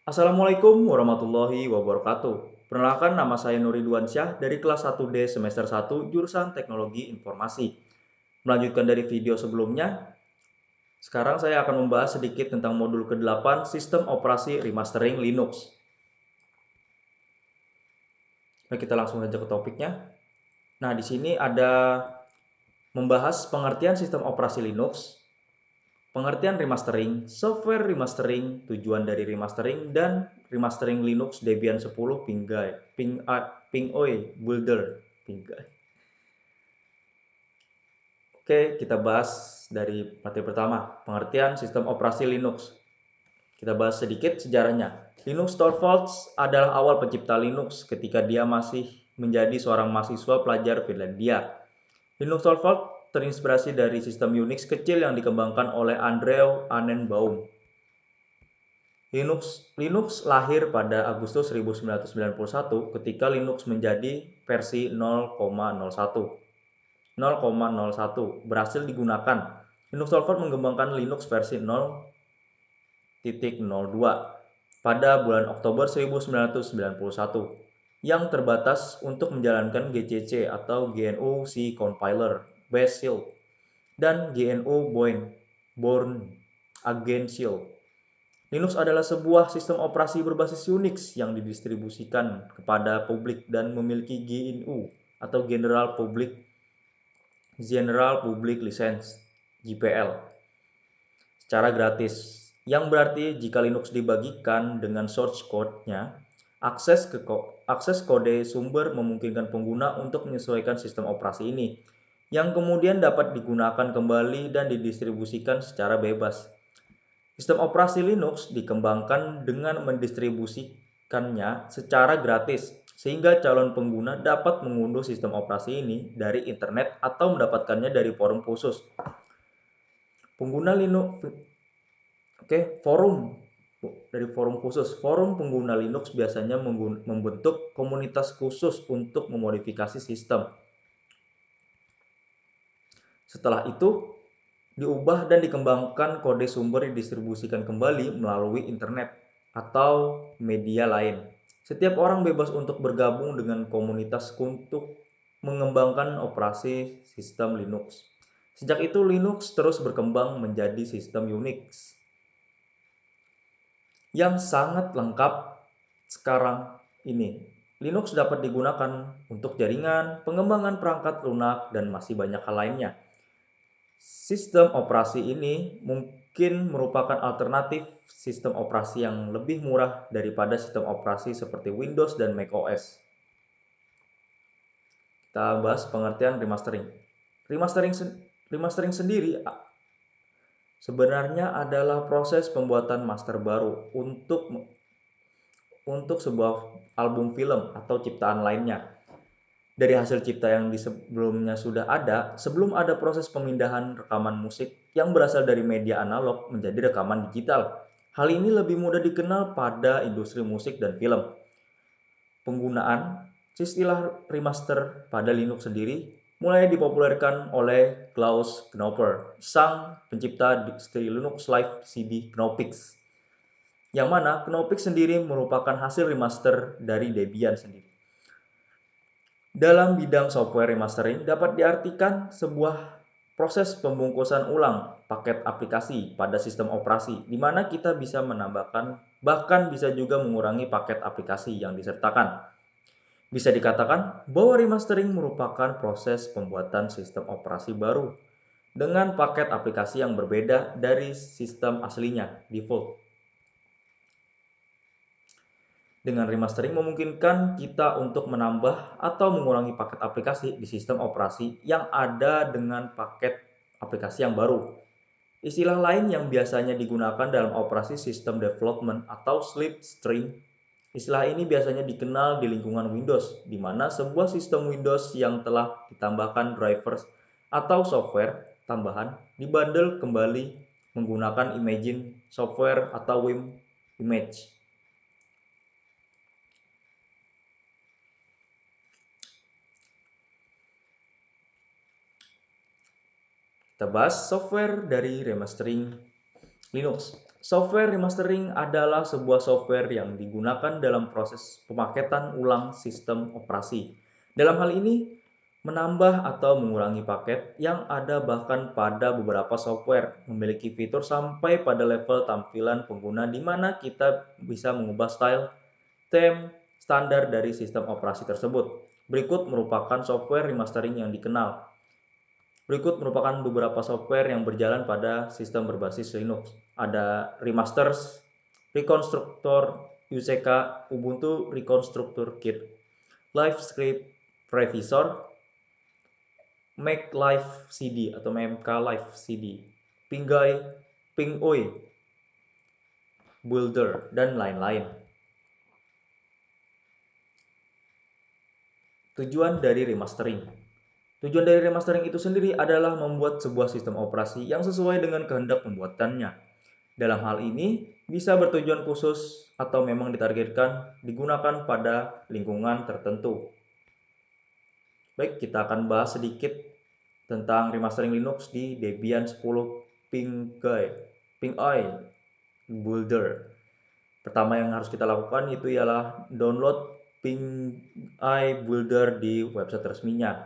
Assalamualaikum warahmatullahi wabarakatuh. Perkenalkan, nama saya Nuri Duansyah dari kelas 1D semester 1 jurusan Teknologi Informasi. Melanjutkan dari video sebelumnya, sekarang saya akan membahas sedikit tentang modul ke-8 Sistem Operasi Remastering Linux. Nah, kita langsung saja ke topiknya. Nah, di sini ada membahas pengertian sistem operasi Linux, pengertian remastering, software remastering, tujuan dari remastering, dan remastering Linux Debian 10 Pingoi Builder. Pingai. Oke, kita bahas dari materi pertama, pengertian sistem operasi Linux. Kita bahas sedikit sejarahnya. Linus Torvalds adalah awal pencipta Linux ketika dia masih menjadi seorang mahasiswa pelajar Finlandia. Linus Torvalds terinspirasi dari sistem Unix kecil yang dikembangkan oleh Andrew Annenbaum. Linux lahir pada Agustus 1991 ketika Linux menjadi versi 0,01. Berhasil digunakan. Linux Torvalds mengembangkan Linux versi 0.02 pada bulan Oktober 1991 yang terbatas untuk menjalankan GCC atau GNU C Compiler Base Shell dan GNU Bourne Again Shell. Linux adalah sebuah sistem operasi berbasis Unix yang didistribusikan kepada publik dan memiliki GNU atau General Public License (GPL) secara gratis. Yang berarti jika Linux dibagikan dengan source code-nya, akses kode sumber memungkinkan pengguna untuk menyesuaikan sistem operasi ini, yang kemudian dapat digunakan kembali dan didistribusikan secara bebas. Sistem operasi Linux dikembangkan dengan mendistribusikannya secara gratis, sehingga calon pengguna dapat mengunduh sistem operasi ini dari internet atau mendapatkannya dari forum khusus. Pengguna Linux forum khusus. Forum pengguna Linux biasanya membentuk komunitas khusus untuk memodifikasi sistem. Setelah itu, diubah dan dikembangkan kode sumber didistribusikan kembali melalui internet atau media lain. Setiap orang bebas untuk bergabung dengan komunitas untuk mengembangkan operasi sistem Linux. Sejak itu Linux terus berkembang menjadi sistem Unix yang sangat lengkap sekarang ini. Linux dapat digunakan untuk jaringan, pengembangan perangkat lunak, dan masih banyak hal lainnya. Sistem operasi ini mungkin merupakan alternatif sistem operasi yang lebih murah daripada sistem operasi seperti Windows dan macOS. Kita bahas pengertian remastering. Remastering sendiri sebenarnya adalah proses pembuatan master baru untuk sebuah album film atau ciptaan lainnya dari hasil cipta yang sebelumnya sudah ada, sebelum ada proses pemindahan rekaman musik yang berasal dari media analog menjadi rekaman digital. Hal ini lebih mudah dikenal pada industri musik dan film. Penggunaan istilah remaster pada Linux sendiri mulai dipopulerkan oleh Klaus Knopper, sang pencipta distri Linux Live CD Knoppix. Yang mana Knoppix sendiri merupakan hasil remaster dari Debian sendiri. Dalam bidang software remastering dapat diartikan sebuah proses pembungkusan ulang paket aplikasi pada sistem operasi, di mana kita bisa menambahkan, bahkan bisa juga mengurangi paket aplikasi yang disertakan. Bisa dikatakan bahwa remastering merupakan proses pembuatan sistem operasi baru dengan paket aplikasi yang berbeda dari sistem aslinya, default. Dengan remastering memungkinkan kita untuk menambah atau mengurangi paket aplikasi di sistem operasi yang ada dengan paket aplikasi yang baru. Istilah lain yang biasanya digunakan dalam operasi sistem development atau slipstream. Istilah ini biasanya dikenal di lingkungan Windows, di mana sebuah sistem Windows yang telah ditambahkan drivers atau software tambahan dibundle kembali menggunakan Imagine software atau Wim Image. Kita bahas software dari remastering Linux. Software remastering adalah sebuah software yang digunakan dalam proses pemaketan ulang sistem operasi. Dalam hal ini, menambah atau mengurangi paket yang ada, bahkan pada beberapa software memiliki fitur sampai pada level tampilan pengguna di mana kita bisa mengubah style, theme, standar dari sistem operasi tersebut. Berikut merupakan software remastering yang dikenal. Berikut merupakan beberapa software yang berjalan pada sistem berbasis Linux. Ada Remasters, Reconstructor, UCK, Ubuntu Reconstructor Kit, LiveScript Previsor, Make Live CD atau MK Live CD, Pingoi, Builder, dan lain-lain. Tujuan dari remastering. Tujuan dari remastering itu sendiri adalah membuat sebuah sistem operasi yang sesuai dengan kehendak pembuatannya. Dalam hal ini, bisa bertujuan khusus atau memang ditargetkan digunakan pada lingkungan tertentu. Baik, kita akan bahas sedikit tentang remastering Linux di Debian 10 Pingoi Builder. Pertama yang harus kita lakukan itu ialah download Pingoi Builder di website resminya.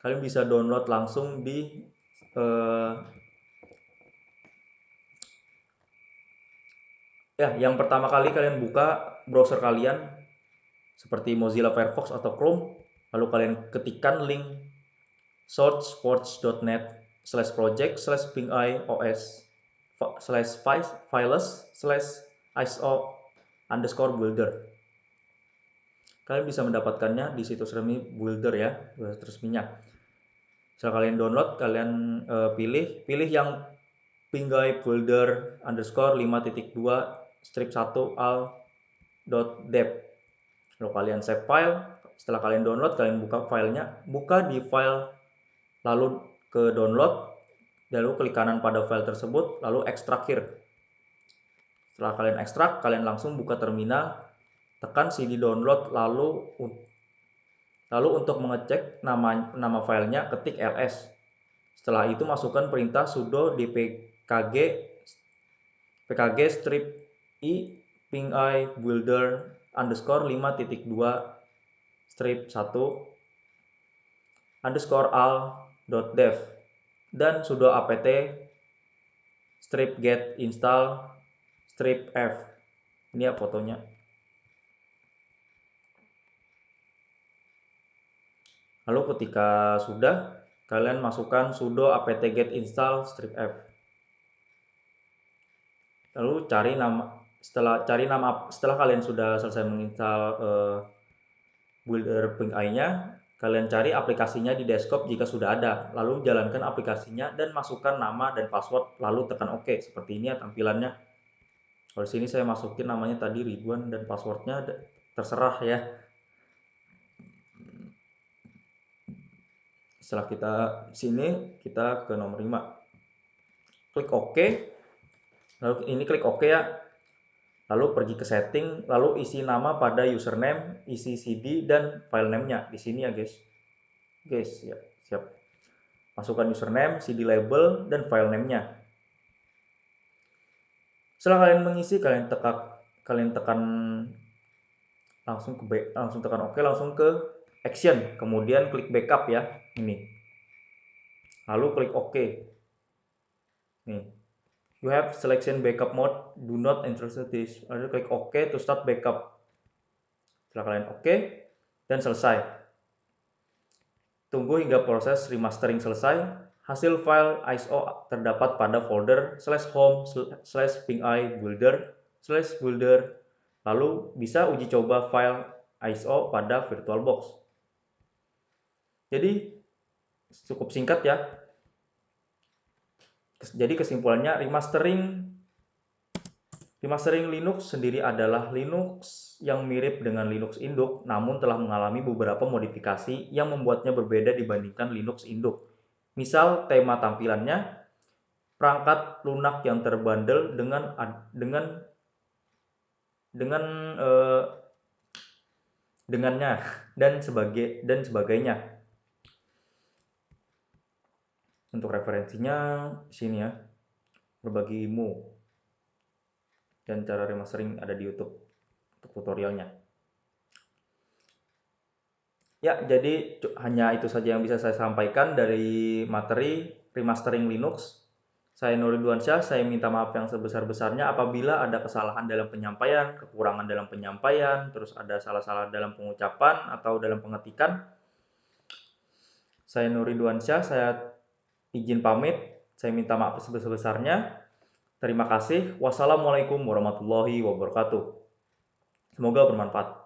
Kalian bisa download langsung di yang pertama kali kalian buka browser kalian seperti Mozilla Firefox atau Chrome, lalu kalian ketikkan link sourceforge.net/project/pingoi/files/iso_builder. Kalian bisa mendapatkannya di situs resmi Builder ya, website resminya. Setelah kalian download, kalian pilih yang Pingoi Builder _5.2-1 al.deb. Lalu kalian save file. Setelah kalian download, kalian buka filenya, buka di file, lalu ke download, lalu klik kanan pada file tersebut, lalu ekstrak here. Setelah kalian ekstrak, kalian langsung buka terminal, tekan cd download, lalu untuk mengecek nama filenya, ketik ls. Setelah itu masukkan perintah sudo pkg strip i pingoi builder _5.2-1 _al.dev dan sudo apt strip get install strip f. Ini ya fotonya. Lalu ketika sudah, kalian masukkan sudo apt get install strip f. Lalu setelah kalian sudah selesai menginstal Builder Pingoi-nya, kalian cari aplikasinya di desktop jika sudah ada. Lalu jalankan aplikasinya dan masukkan nama dan password, lalu tekan OK. Seperti ini ya tampilannya. Kalau di sini saya masukin namanya tadi Ridwan dan passwordnya terserah ya. Setelah kita sini, kita ke nomor 5. Klik OK. Lalu ini klik OK ya. Lalu pergi ke setting, lalu isi nama pada username, isi CD dan file name-nya di sini ya, guys. Ya, siap. Masukkan username, CD label dan file name-nya. Setelah kalian mengisi, kalian tekan langsung tekan OK, langsung ke action, kemudian klik backup ya, ini. Lalu klik OK. Nih. You have selection backup mode, do not interrupt this. Lalu klik OK to start backup. Setelah kalian OK dan selesai. Tunggu hingga proses remastering selesai. Hasil file ISO terdapat pada folder /home/pingoi-builder/builder. Lalu bisa uji coba file ISO pada VirtualBox. Jadi cukup singkat ya. Jadi kesimpulannya, remastering Linux sendiri adalah Linux yang mirip dengan Linux induk, namun telah mengalami beberapa modifikasi yang membuatnya berbeda dibandingkan Linux induk. Misal tema tampilannya, perangkat lunak yang terbundle dengannya dan sebagainya. Untuk referensinya sini ya, berbagi ilmu. dan cara remastering ada di YouTube untuk tutorialnya. Ya, jadi hanya itu saja yang bisa saya sampaikan dari materi remastering Linux. Saya Nuri Duansyah, saya minta maaf yang sebesar-besarnya apabila ada kesalahan dalam penyampaian, kekurangan dalam penyampaian, terus ada salah-salah dalam pengucapan atau dalam pengetikan. Saya Nuri Duansyah, saya izin pamit, saya minta maaf sebesar-besarnya. Terima kasih. Wassalamualaikum warahmatullahi wabarakatuh. Semoga bermanfaat.